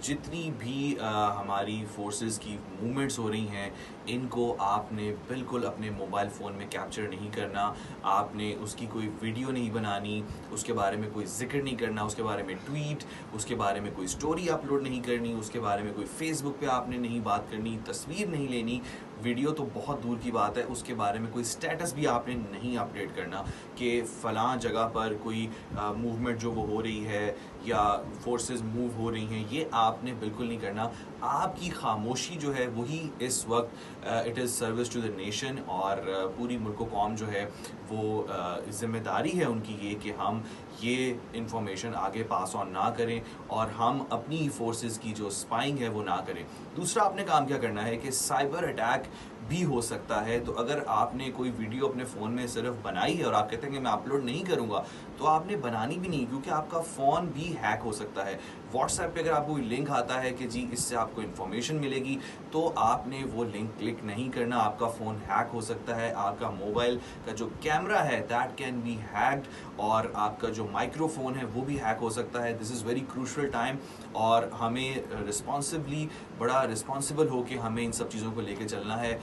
जितनी भी हमारी फोर्सेस की मूवमेंट्स हो रही हैं, इनको आपने बिल्कुल अपने मोबाइल फ़ोन में कैप्चर नहीं करना। आपने उसकी कोई वीडियो नहीं बनानी, उसके बारे में कोई जिक्र नहीं करना, उसके बारे में ट्वीट, उसके बारे में कोई स्टोरी अपलोड नहीं करनी, उसके बारे में कोई फेसबुक पे आपने नहीं बात करनी, तस्वीर नहीं लेनी, वीडियो तो बहुत दूर की बात है, उसके बारे में कोई स्टेटस भी आपने नहीं अपडेट करना कि फ़लाँ जगह पर कोई मूवमेंट जो वो हो रही है या फोर्सेस मूव हो रही हैं, ये आपने बिल्कुल नहीं करना। आपकी खामोशी जो है वही इस वक्त it is service to the nation, और पूरी मुल्क कौम जो है वो ज़िम्मेदारी है उनकी ये कि हम ये इंफॉर्मेशन आगे पास ऑन ना करें और हम अपनी फोर्सेस की जो स्पाइंग है वो ना करें। दूसरा आपने काम क्या करना है कि साइबर अटैक भी हो सकता है, तो अगर आपने कोई वीडियो अपने फ़ोन में सिर्फ बनाई है और आप कहते हैं कि मैं अपलोड नहीं करूँगा, तो आपने बनानी भी नहीं, क्योंकि आपका फ़ोन भी हैक हो सकता है। व्हाट्सएप पे अगर आपको कोई लिंक आता है कि जी इससे आपको इन्फॉर्मेशन मिलेगी, तो आपने वो लिंक क्लिक नहीं करना। आपका फ़ोन हैक हो सकता है, आपका मोबाइल का जो कैमरा है दैट कैन बी हैक्ड, और आपका जो माइक्रोफोन है वो भी हैक हो सकता है। This is very crucial time, और हमें रिस्पॉन्सिबली बड़ा रिस्पॉन्सिबल हो के हमें इन सब चीज़ों को लेके चलना है।